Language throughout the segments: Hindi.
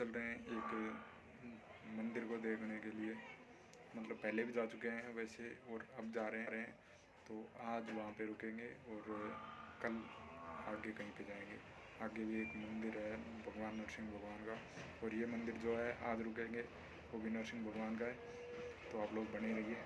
चल रहे हैं एक मंदिर को देखने के लिए। मतलब पहले भी जा चुके हैं वैसे, और अब जा रहे हैं। तो आज वहाँ पे रुकेंगे और कल आगे कहीं पे जाएंगे। आगे भी एक मंदिर है भगवान नरसिंह भगवान का, और ये मंदिर जो है आज रुकेंगे वो भी नरसिंह भगवान का है। तो आप लोग बने रहिए।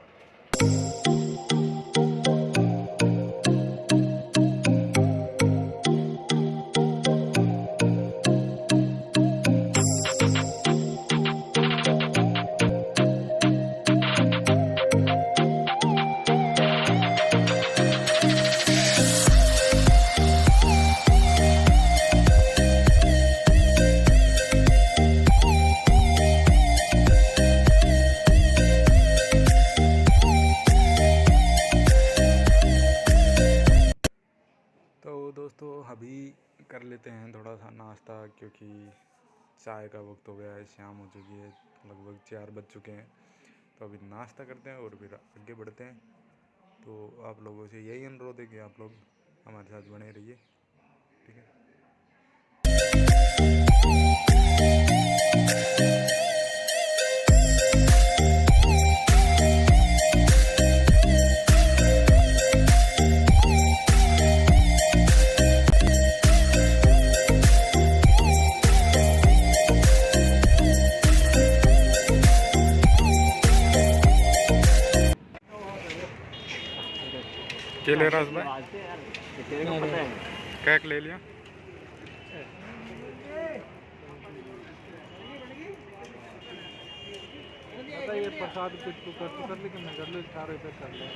तो दोस्तों अभी कर लेते हैं थोड़ा सा नाश्ता, क्योंकि चाय का वक्त हो गया है, शाम हो चुकी है, लगभग 4 बज चुके हैं। तो अभी नाश्ता करते हैं और फिर आगे बढ़ते हैं। तो आप लोगों से यही अनुरोध है कि आप लोग हमारे साथ बने रहिए, ठीक है। क्या ले रहा है भाई? क्या ले लिया? ये प्रसाद कुछ तो कर लेकिन मैं कर लो 4 रुपये कर ले।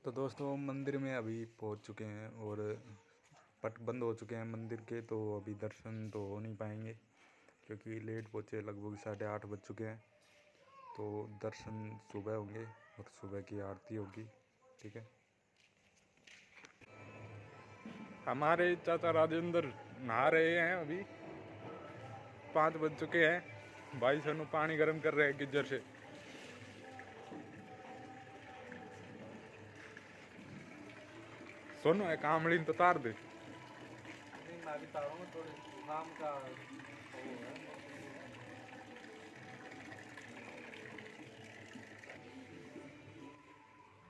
तो दोस्तों मंदिर में अभी पहुंच चुके हैं और पट बंद हो चुके हैं मंदिर के, तो अभी दर्शन तो हो नहीं पाएंगे क्योंकि लेट पहुँचे, लगभग 8:30 बज चुके हैं। तो दर्शन सुबह होंगे और सुबह की आरती होगी, ठीक है। हमारे चाचा राजेंद्र नहा रहे हैं, अभी 5 बज चुके हैं। भाई सोनू पानी गर्म कर रहे हैं गिज्जर से। सोनू है कामड़ी तो तार दे। मैं भी तारूंगा थोड़ी शाम का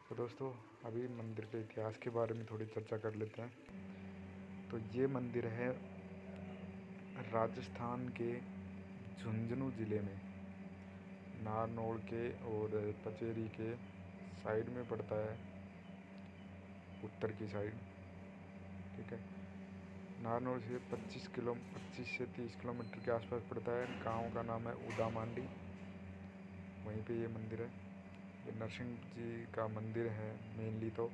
तो दोस्तों अभी मंदिर के इतिहास के बारे में थोड़ी चर्चा कर लेते हैं। तो ये मंदिर है राजस्थान के झुंझुनू ज़िले में नारनौल के और पचेरी के साइड में पड़ता है, उत्तर की साइड, ठीक है। नारनौल से 25 से 30 किलोमीटर के आसपास पड़ता है। गांव का नाम है उदा मांडी, वहीं पे ये मंदिर है। ये नरसिंह जी का मंदिर है मेनली। तो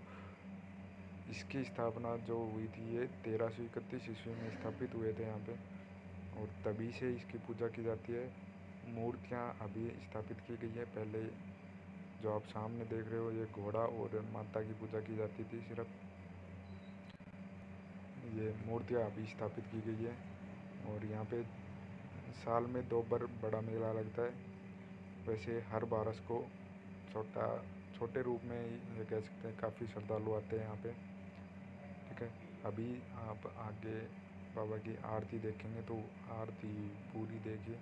इसकी स्थापना जो हुई थी ये 1331 ईस्वी में स्थापित हुए थे यहाँ पे, और तभी से इसकी पूजा की जाती है। मूर्तियाँ अभी स्थापित की गई है। पहले जो आप सामने देख रहे हो ये घोड़ा और माता की पूजा की जाती थी सिर्फ। ये मूर्तियाँ अभी स्थापित की गई है। और यहाँ पे साल में 2 बार बड़ा मेला लगता है। वैसे हर बारस को छोटे रूप में ये कह सकते हैं, काफ़ी श्रद्धालु आते हैं यहाँ पे, ठीक है। अभी आप आगे बाबा की आरती देखेंगे तो आरती पूरी देखिए,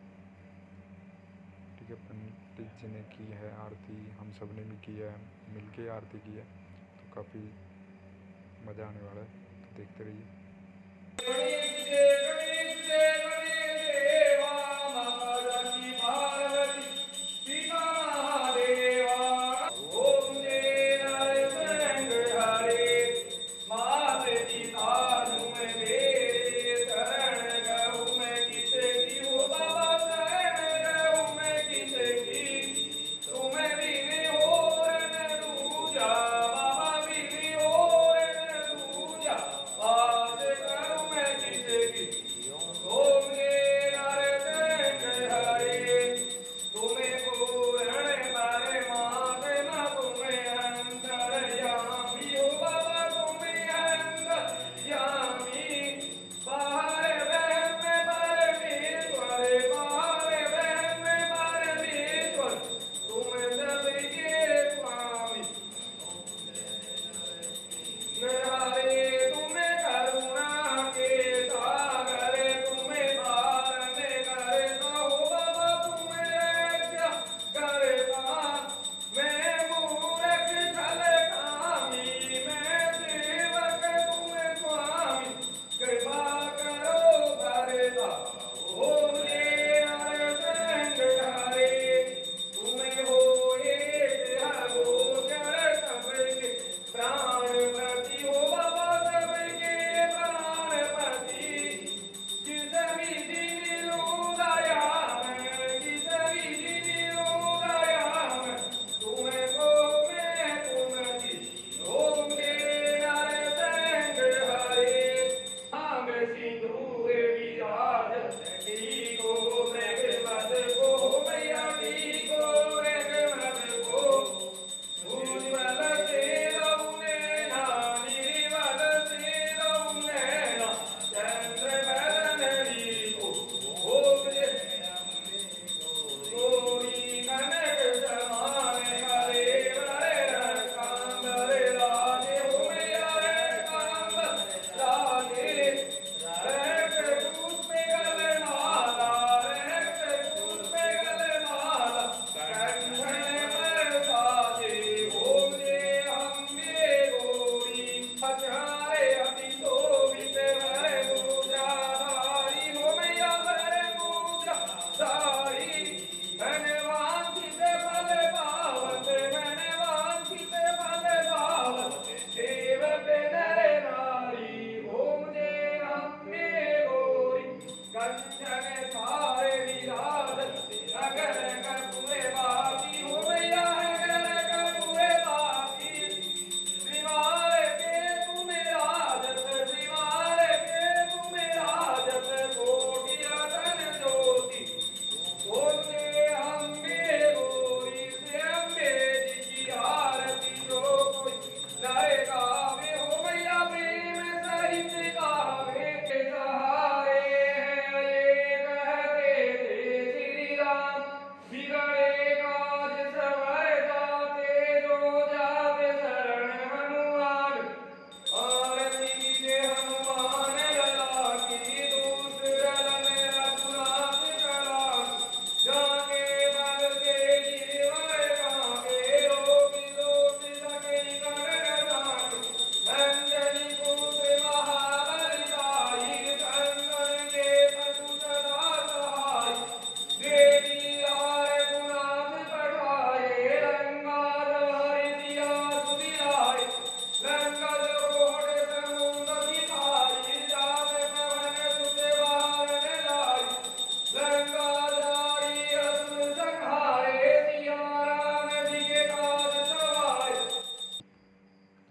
ठीक है। पंडित जी ने की है आरती, हम सब ने भी की है, मिलके आरती की है, तो काफ़ी मज़ा आने वाला है। तो देखते रहिए।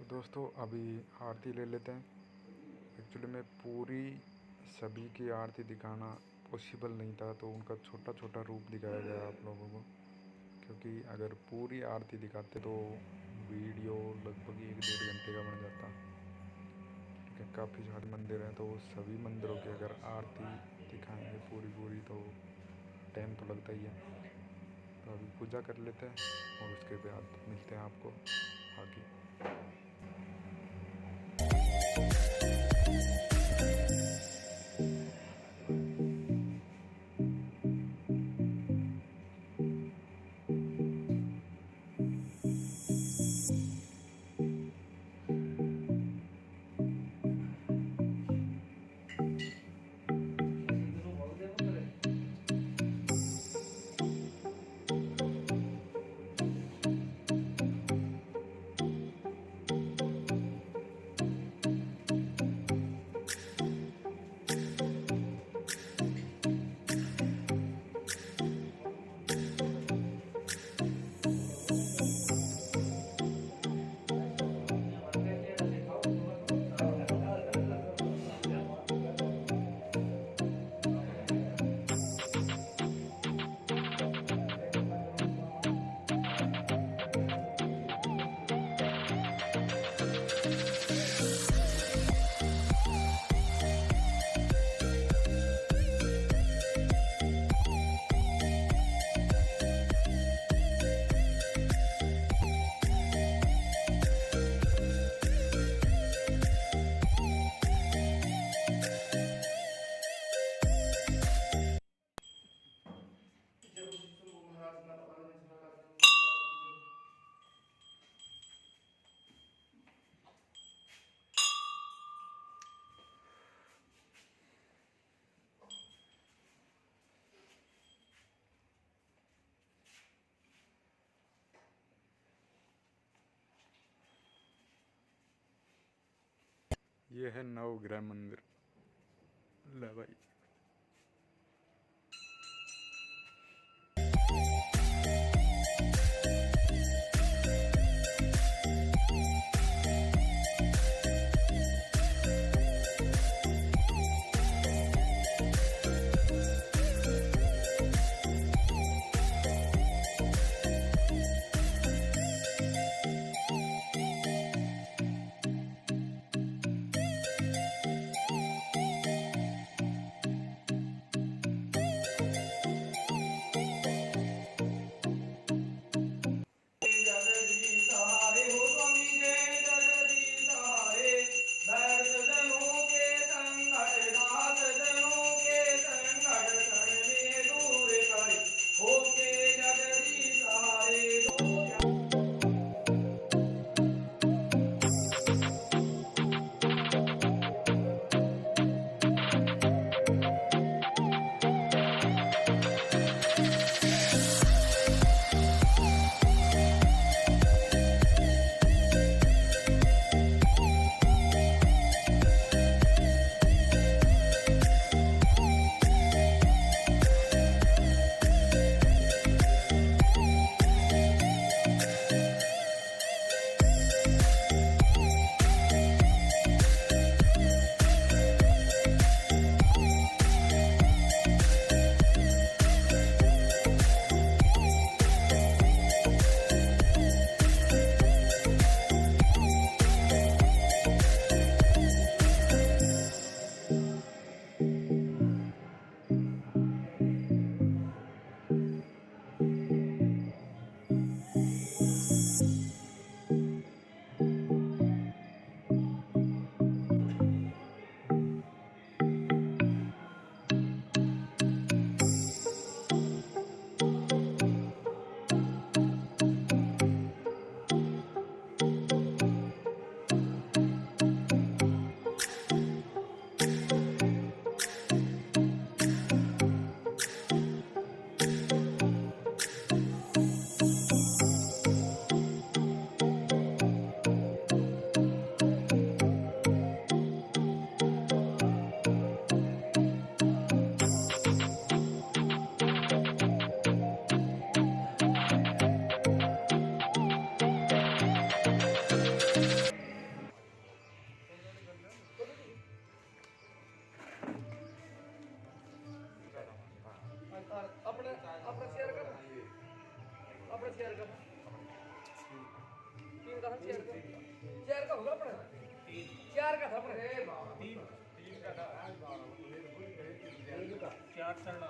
दोस्तों अभी आरती ले लेते हैं। एक्चुअली में पूरी सभी की आरती दिखाना पॉसिबल नहीं था, तो उनका छोटा छोटा रूप दिखाया गया आप लोगों को, क्योंकि अगर पूरी आरती दिखाते तो वीडियो लगभग 1-1.5 घंटे का बन जाता। ठीक है, काफ़ी सारे मंदिर हैं, तो सभी मंदिरों की अगर आरती दिखाएंगे पूरी तो टाइम तो लगता ही है। तो अभी पूजा कर लेते हैं और उसके बाद मिलते हैं आपको आगे। ये है नवग्रह मंदिर। ले भाई। चेयर का था, 3 का था चेयर का, चेयर का होगा अपना, 4 का था अपना, 3 का था, 4 चढ़ना,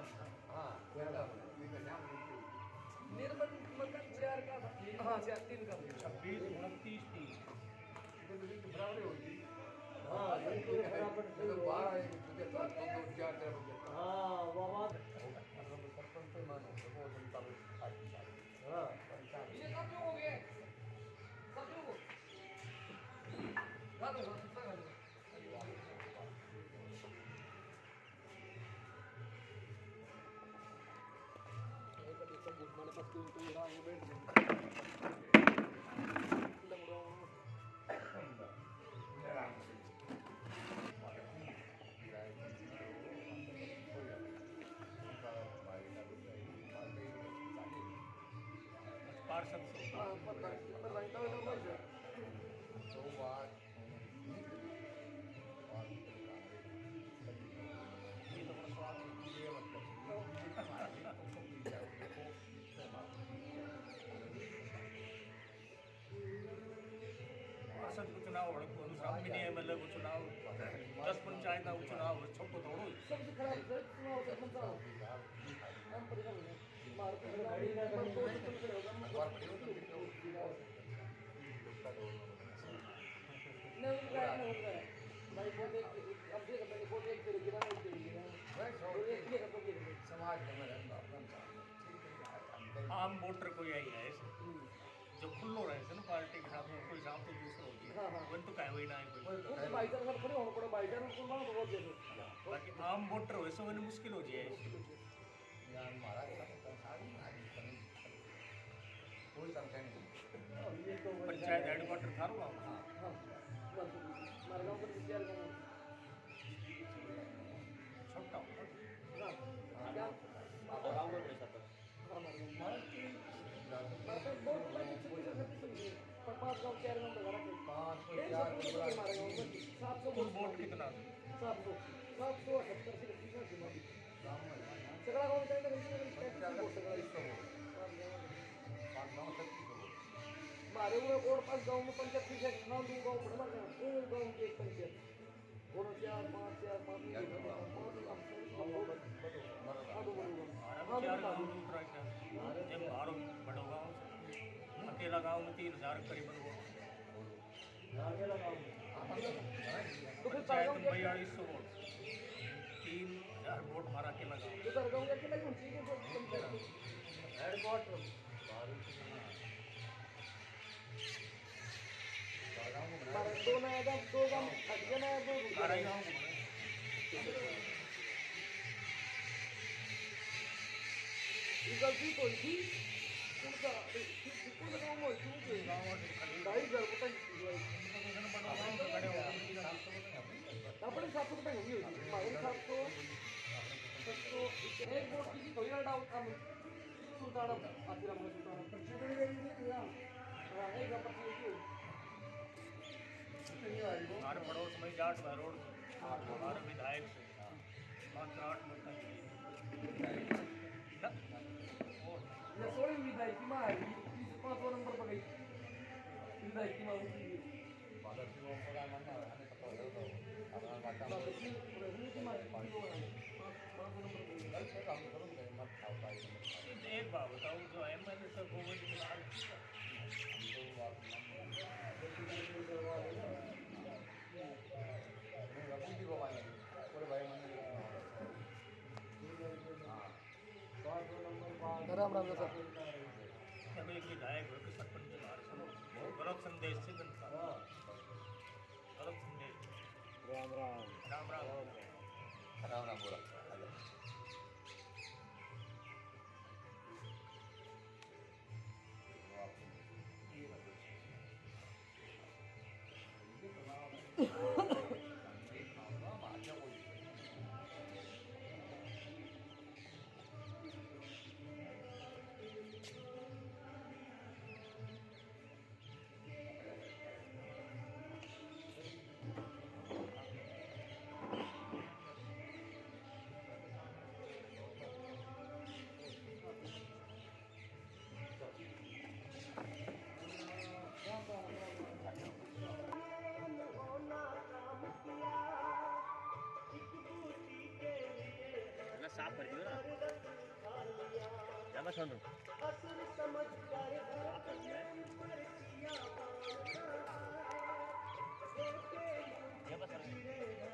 हाँ निर्मल मकान 4 का था, हाँ 3 का, 26 29 30 बराबर होगी, हाँ बराबर 12 हाँ बाबा सरपंच पे मानो वो जनता को हाँ ये कब हो गए कब हो गा दो कितना गा दो एक कभी सब हमारे पास कोई तो रहा है बैठ पार्षद से हाँ पर रंगता है तो बात ये तो बड़ा स्वाद है मतलब पार्षद को चुनाव मिनी एमएलए को चुनाव 10 पंचायत का चुनाव छोटो थोड़ो सबसे खराब चुनाव से पंचायत हम परिणाम मार को गाड़ी ना कर तो नहीं होगा भाई वो देख अब देख अपने को देख तेरे गिरा नहीं तेरे गिरा ये खत्म कर समाज में रहना आम वोटर कोई आई है जो खुल्लो रहे से ना पार्टी के साथ में कोई शाम तो दूसरा हो गया हां वन तो काय हुई ना है कोई वो बाइटर में खड़े होना पड़े बाइटर को ना तो बहुत देखो बाकी आम वोटर वैसे होने मुश्किल हो जाए यार महाराज कोई संख्या नहीं पंचायत हेडक्वार्टर था ना हां हां मारगांव पर विचार करना छोटा हां क्या गांव में पैसा था हां मारगांव बहुत बड़ी पर 5 गांव 4 गांव लगा रखे 5 मारगांव में 700 कुल वोट कितना 700 770 से कितना सीमा सगड़ा गांव में मारे हुए और 5 गांव में पंचायत से नाम दो गांव पड़े मारे एक गांव की एक पंचायत और 4 5 4 5 जब मारो बड़ो गांव अकेला गांव में 3000 करीब अकेला गांव तो फिर पंचायत 4200 वोट 3000 वोट मारा अकेला गांव तो गांव के अकेला कौन सी के हेडक्वार्टर दो नया गांव दो गांव अगले नया दो अरे गांव गलती कोई थी उनका किसको लगाओ मैं क्यों के गांव ढाई घर पता नहीं अपने 700 रुपए होगी मारे 700 एक वोट किसी कोई ना डाउट हम सुल्तान आखिर हम सुल्तान हां एक नंबर की हमारे पड़ोस में जाट रोड हमारे विधायक से 5-8 मिनट या सोनी विधायक की मां 5 नंबर पर गई विधायक की मां उठी फादर से वो पूरा मानना है हमें पता है तो अपना बात का की मां 5 नंबर कल से काम करूंगा मत खाओ भाई एक बात बताओ जो एमएलए सर वो के बाद राम राम सर एक विधायक हो कि सरपंच गलत संदेश से जनता गलत संदेश राम राम राम राम राम राम बोला आप कर दियो ना ज्यादा सुनो ये बस ये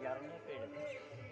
11 पेड़